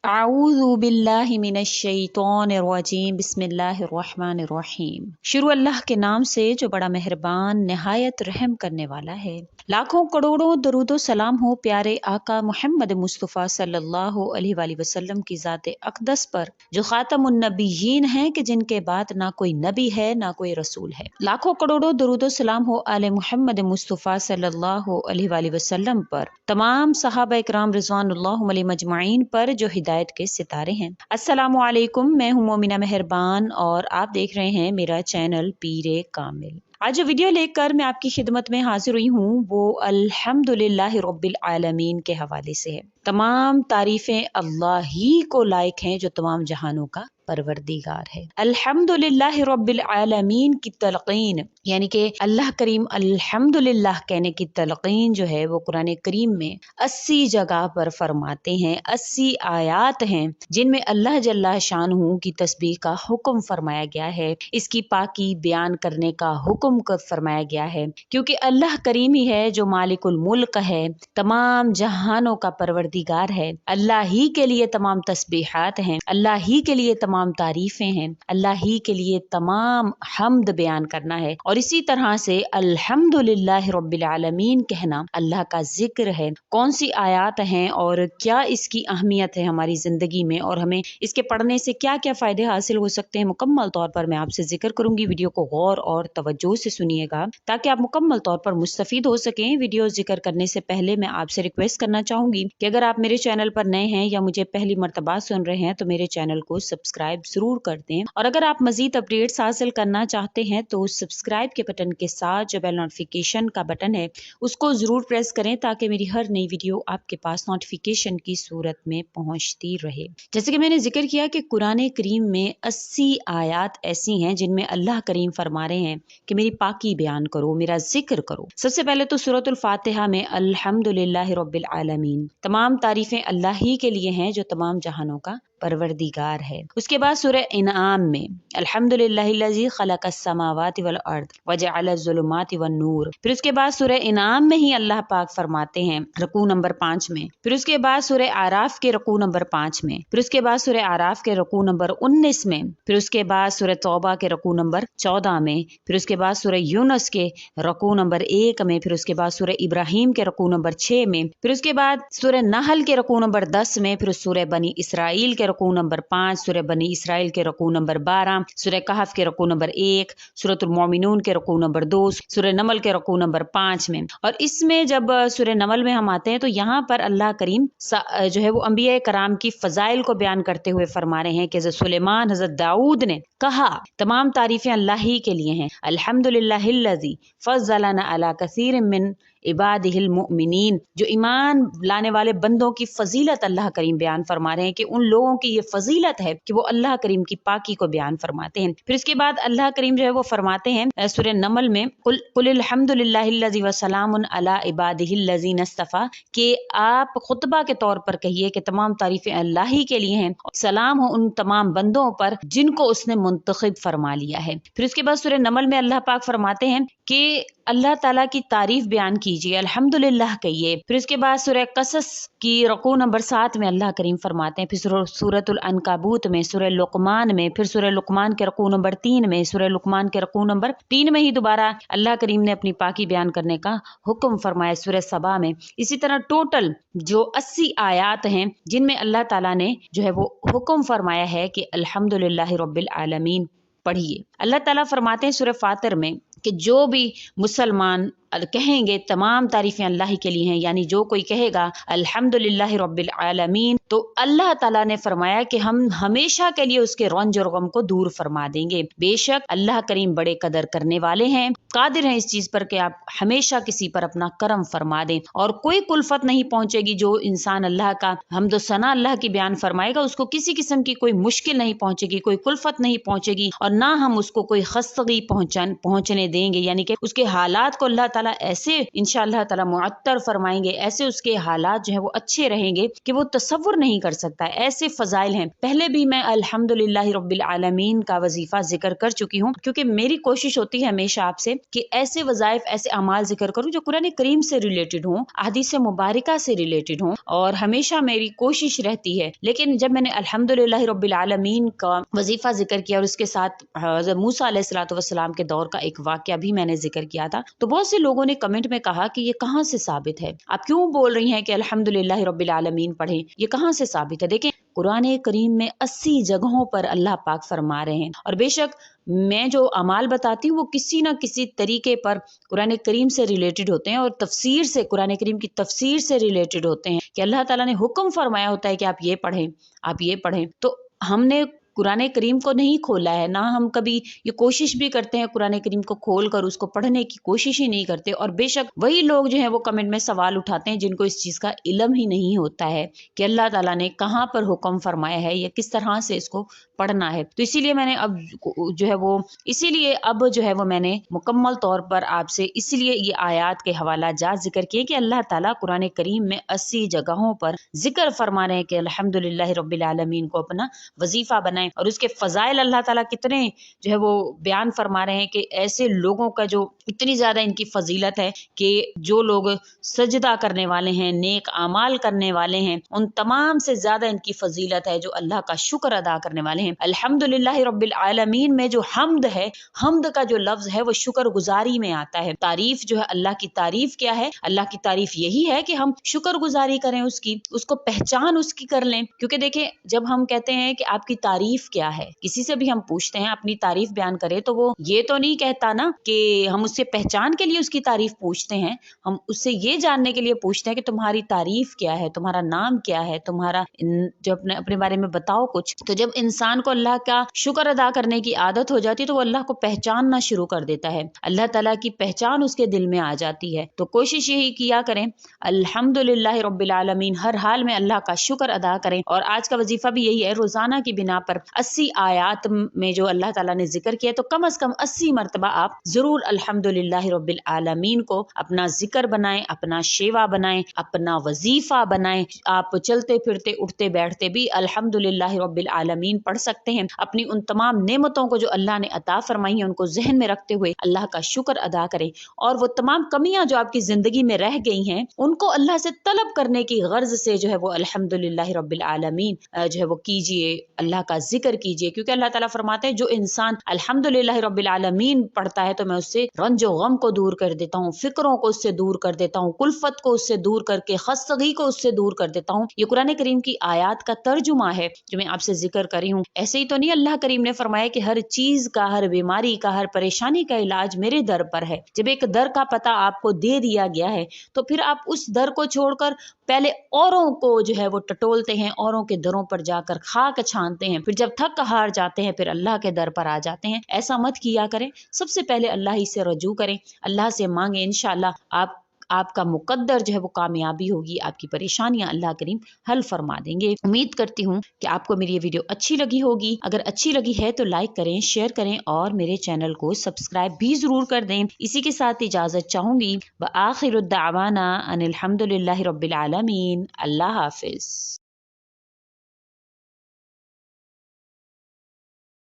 अऊज़ु बिल्लाहि मिनश्शैतानिर्रजीम बिस्मिल्लाहिर्रहमानिर्रहीम। शुरू अल्लाह के नाम से जो बड़ा मेहरबान निहायत रहम करने वाला है। लाखों करोड़ों दरूदो सलाम हो प्यारे आका मोहम्मद मुस्तफ़ा सल्लल्लाहु अलैहि वसल्लम की ज़ात अक़दस पर जो ख़ातमुन नबिय्यीन हैं कि जिनके बाद ना कोई नबी है ना कोई रसूल है। लाखों करोड़ों दरूदो सलाम हो आले मोहम्मद मुस्तफ़ा सल्लल्लाहु अलैहि वसल्लम पर, तमाम सहाबा इकराम रिज़वानुल्लाह अलैहिम अजमाइन पर जो हिदायत के सितारे हैं। अस्सलामु अलैकुम, मैं हूँ मोमिना मेहरबान और आप देख रहे हैं मेरा चैनल पीरे कामिल। आज जो वीडियो लेकर मैं आपकी खिदमत में हाजिर हुई हूँ वो अल्हम्दुलिल्लाहि रब्बिल आलमीन के हवाले से है। तमाम तारीफें अल्लाह ही को लायक हैं जो तमाम जहानों का परवरदिगार है। अल्हम्दुलिल्लाहि रब्बिल आलमीन की तलकीन यानी कि अल्लाह करीम अल्हम्दुलिल्लाह कहने की तलकीन जो है वो कुरान करीम में 80 जगह पर फरमाते हैं। 80 आयात हैं जिनमें अल्लाह जल्ला शानहू की तस्बीह का हुक्म फरमाया गया है, इसकी पाकी बयान करने का हुक्म फरमाया गया है, क्योंकि अल्लाह करीम ही है जो मालिकुल मुल्क है, तमाम जहानों का परवरदिगार है। अल्लाह ही के लिए तमाम तस्बीहात हैं, अल्लाह ही के लिए तमाम तारीफें हैं, अल्लाह ही के लिए तमाम हम्द बयान करना है। और इसी तरह से अल्हम्दुलिल्लाह रब्बिल आलमीन कहना अल्लाह का जिक्र है। कौन सी आयात हैं और क्या इसकी अहमियत है हमारी जिंदगी में और हमें इसके पढ़ने से क्या क्या फायदे हासिल हो सकते हैं, मुकम्मल तौर पर मैं आपसे जिक्र करूंगी। वीडियो को गौर और तवज्जो से सुनिएगा ताकि आप मुकम्मल तौर पर मुस्तफीद हो सकें। वीडियो जिक्र करने से पहले मैं आपसे रिक्वेस्ट करना चाहूंगी कि अगर आप मेरे चैनल पर नए हैं या मुझे पहली मर्तबा सुन रहे हैं तो मेरे चैनल को सब्सक्राइब जरूर कर दें, और अगर आप मजीद अपडेट्स हासिल करना चाहते हैं तो सब्सक्राइब के बटन के साथ जो बेल नोटिफिकेशन का बटन है उसको जरूर प्रेस करें ताकि मेरी हर नई वीडियो आपके पास नोटिफिकेशन की सूरत में पहुंचती रहे। जैसे कि मैंने जिक्र किया कि कुरान करीम में 80 आयात ऐसी हैं जिनमें अल्लाह करीम फरमा रहे हैं कि मेरी पाकी बयान करो, मेरा जिक्र करो। सबसे पहले तो सूरतुल फातिहा में अल्हम्दुलिल्लाहि रब्बिल आलमीन, तमाम तारीफें अल्लाह ही के लिए हैं जो तमाम जहानों का परवरदिगार है। उसके बाद सूरह इनाम में अल्हम्दुलिल्लाहिल्लज़ी खलक़स समावाति वल अर्द वजअलज़ ज़ुलुमाति वन नूर। फिर उसके बाद सूरह इनाम में ही अल्लाह पाक फरमाते हैं रकू नंबर 5 में। फिर उसके बाद सूरह आराफ के रकू नंबर 5 में। फिर उसके बाद सूरह आराफ के रकू नंबर 19 में। फिर उसके बाद सूरह तौबा के रकू नंबर 14 में। फिर उसके बाद सूरह यूनुस के रकू नंबर 1 में। फिर उसके बाद सूरह इब्राहिम के रकू नंबर 6 में। फिर उसके बाद सूरह नहल के रकू नंबर 10 में। फिर सूरह बनी इसराइल के रकू नंबर 5, सूरह बनी इसराइल के रकू नंबर 12, सूरह कहफ के रकू नंबर 1, सूरतुल मोमिनून के रकू नंबर 2, सूरह नमल के रकू नंबर 5 में। और इसमें जब सूरह नमल में हम आते हैं तो यहाँ पर अल्लाह करीम जो है वो अंबिया कराम की फजाइल को बयान करते हुए फरमा रहे हैं कि हज़रत सुलेमान, हज़रत दाऊद ने कहा तमाम तारीफें अल्लाह ही के लिए हैं। अल्हम्दुलिल्लाहिल्लज़ी फ़ज़्ज़लना अला कसीरिम मिन इबादिहिल मुमिनीन, जो ईमान लाने वाले बंदों की फजीलत अल्लाह करीम बयान फरमा रहे हैं कि उन लोगों की ये फजीलत है कि वो अल्लाह करीम की पाकी को बयान फरमाते हैं। फिर इसके बाद अल्लाह करीम जो है वो फरमाते हैं सूरह नमल में कुल हम्दुलिल्लाहिल्लज़ी व सलामुन अला इबादिहिल्लज़ीना इस्तफ़ा, कि आप खुतबा के तौर पर कहिए कि तमाम तारीफें अल्लाह ही के लिए हैं, सलाम हो उन तमाम बंदों पर जिनको उसने मुंतखब फरमा लिया है। फिर उसके बाद सूरह नमल में अल्लाह पाक फरमाते हैं कि अल्लाह ताला की तारीफ बयान कीजिए, अल्हम्दुलिल्लाह कहिए। फिर उसके बाद सूरह कसस की रकू नंबर 7 में अल्लाह करीम फरमाते हैं। फिर सूरतुल अनकाबूत में, सूरह लुकमान में, फिर सूरह लुकमान के रकू नंबर 3 में, सूरह लुकमान के रकू नंबर 3 में ही दोबारा अल्लाह करीम ने अपनी पाकी बयान करने का हुक्म फरमाया सूरह सबा में। इसी तरह टोटल जो 80 आयात हैं जिनमें अल्लाह ताला ने जो है वो हुक्म फरमाया है कि अल्हम्दुलिल्लाहि रब्बिल आलमीन पढ़िए। अल्लाह ताला फरमाते हैं सूरह फातिर में कि जो भी मुसलमान कहेंगे तमाम तारीफें अल्लाह ही के लिए हैं, यानी जो कोई कहेगा अल्हम्दुलिल्लाहि रब्बिल आलमीन, तो अल्लाह ताला ने फरमाया कि हम हमेशा के लिए उसके रंज और गम को दूर फरमा देंगे। बेशक अल्लाह करीम बड़े कदर करने वाले हैं, कादिर हैं इस चीज पर कि आप हमेशा किसी पर अपना करम फरमा दें और कोई कुल्फत नहीं पहुंचेगी। जो इंसान अल्लाह का हम्दो सना अल्लाह की बयान फरमाएगा उसको किसी किस्म की कोई मुश्किल नहीं पहुंचेगी, कोई कुल्फत नहीं पहुंचेगी और ना हम उसको कोई खस्तगी पहुंचने देंगे, यानी कि उसके हालात को अल्लाह ताला ऐसे इंशाअल्लाह ताला मुअत्तर फरमाएंगे, ऐसे उसके हालात जो है वो अच्छे रहेंगे कि वो तसव्वुर नहीं कर सकता। ऐसे फजाइल हैं। पहले भी मैं अल्हम्दुलिल्लाह रब्बिल आलमीन का वजीफा जिक्र कर चुकी हूँ, क्योंकि मेरी कोशिश होती है हमेशा आपसे कि ऐसे वजाइफ, ऐसे अमाल जिक्र करूँ जो कुरान करीम से रिलेटेड हों, हदीस मुबारका से रिलेटेड हों, और हमेशा मेरी कोशिश रहती है। लेकिन जब मैंने अल्हम्दुलिल्लाह रब्बिल आलमीन का वजीफा जिक्र किया और उसके साथ हज़रत मूसा अलैहिस्सलाम के दौर का एक वाकया भी मैंने जिक्र किया था, तो बहुत से लोगों ने कमेंट में कहा कि ये कहाँ से साबित है, आप क्यों बोल रही हैं कि अल्हम्दुलिल्लाह रब्बिल आलमीन पढ़ें, ये कहाँ से साबित है। देखें, कुरान करीम में 80 जगहों पर अल्लाह पाक फरमा रहे हैं, और बेशक मैं जो अमाल बताती हूँ वो किसी न किसी तरीके पर कुरान करीम से रिलेटेड होते हैं, और तफसीर से, कुरान करीम की तफसीर से रिलेटेड होते हैं कि अल्लाह ताला ने हुक्म फरमाया होता है कि आप ये पढ़ें, आप ये पढ़ें। तो हमने कुरान करीम को नहीं खोला है, ना हम कभी ये कोशिश भी करते हैं कुरान करीम को खोल कर उसको पढ़ने की कोशिश ही नहीं करते। और बेशक वही लोग जो है वो कमेंट में सवाल उठाते हैं जिनको इस चीज़ का इल्म ही नहीं होता है कि अल्लाह ताला ने कहाँ पर हुक्म फरमाया है या किस तरह से इसको पढ़ना है। तो इसीलिए मैंने अब जो है वो इसीलिए अब जो है वो मैंने मुकम्मल तौर पर आपसे इसलिए ये आयात के हवाला जात जिक्र किए कि अल्लाह ताला कुरान करीम में 80 जगहों पर जिक्र फरमा रहे हैं कि अल्हम्दुलिल्लाह रब्बिल आलमीन को अपना वजीफा बनाए, और उसके फजाइल अल्लाह ताला कितने जो है वो बयान फरमा रहे हैं कि ऐसे लोगों का जो इतनी ज्यादा इनकी फजीलत है कि जो लोग सजदा करने वाले हैं, नेक अमाल करने वाले हैं, उन तमाम से ज्यादा इनकी फजीलत है जो अल्लाह का शुक्र अदा करने वाले हैं। अल्हम्दुलिल्लाह रब्बिल आलमीन में जो हम्द है, हम्द का जो लफ्ज है वो शुक्र गुजारी में आता है। तारीफ जो है, अल्लाह की तारीफ क्या है? अल्लाह की तारीफ यही है कि हम शुक्र गुजारी करें उसकी, उसको पहचान उसकी कर लें। क्योंकि देखें, जब हम कहते हैं कि आपकी तारीफ क्या है, किसी से भी हम पूछते हैं अपनी तारीफ बयान करें, तो वो ये तो नहीं कहता ना कि हम उससे पहचान के लिए उसकी तारीफ पूछते हैं, हम उससे ये जानने के लिए पूछते हैं कि तुम्हारी तारीफ क्या है, तुम्हारा नाम क्या है, तुम्हारा जो अपने अपने बारे में बताओ कुछ। तो जब इंसान को अल्लाह का शुक्र अदा करने की आदत हो जाती है तो वो अल्लाह को पहचानना शुरू कर देता है, अल्लाह ताला की पहचान उसके दिल में आ जाती है। तो कोशिश यही किया करें, अल्हम्दुलिल्लाह रब्बिल आलमीन, हर हाल में अल्लाह का शुक्र अदा करें। और आज का वजीफा भी यही है, रोजाना की बिना पर 80 आयात में जो अल्लाह ताला ने जिक्र किया, तो कम से कम 80 मरतबा आप जरूर अल्हम्दुलिल्लाह रब्बिल आलमीन को अपना जिक्र बनाएं, अपना शेवा बनाएं, अपना वजीफा बनाएं। आप चलते फिरते उठते बैठते भी अल्हम्दुलिल्लाह रब्बिल आलमीन पढ़ सकते हैं। अपनी उन तमाम नेमतों को जो अल्लाह ने अता फरमाई है उनको जहन में रखते हुए अल्लाह का शुक्र अदा करें, और वो तमाम कमियां जो आपकी जिंदगी में रह गई हैं उनको अल्लाह से तलब करने की गर्ज से जो है वो अल्हम्दुलिल्लाह रब्बिल आलमीन जो है वो कीजिए, अल्लाह का जिक्र कीजिए। क्योंकि अल्लाह ताला फरमाते हैं जो इंसान अल्हम्दुलिल्लाह रब्बिल आलमीन पढ़ता है तो मैं उससे रंजो गम को दूर कर देता हूँ, फिक्रों को उससे दूर कर देता हूँ, कुल्फत को उससे दूर करके खस्तगी को उससे दूर कर देता हूँ। ये कुरान करीम की आयात का तर्जुमा है जो मैं आपसे जिक्र करी हूँ। ऐसे ही तो नहीं अल्लाह करीम ने फरमाया कि हर चीज का, हर बीमारी का, हर परेशानी का इलाज मेरे दर पर है। जब एक दर का पता आपको दे दिया गया है तो फिर आप उस दर को छोड़कर पहले औरों को जो है वो टटोलते हैं, औरों के दरों पर जाकर खाक छानते हैं, फिर जब थक हार जाते हैं फिर अल्लाह के दर पर आ जाते हैं। ऐसा मत किया करें, सबसे पहले अल्लाह ही से रजू करें, अल्लाह से मांगे, इंशाअल्लाह आपका मुकद्दर जो है वो कामयाबी होगी, आपकी परेशानियां अल्लाह करीम हल फरमा देंगे। उम्मीद करती हूँ कि आपको मेरी ये वीडियो अच्छी लगी होगी। अगर अच्छी लगी है तो लाइक करें, शेयर करें और मेरे चैनल को सब्सक्राइब भी जरूर कर दें। इसी के साथ इजाजत चाहूंगी। व आखिरु दावाना अनिल हम्दुलिल्लाहि रब्बिल आलमीन। अल्लाह हाफिज।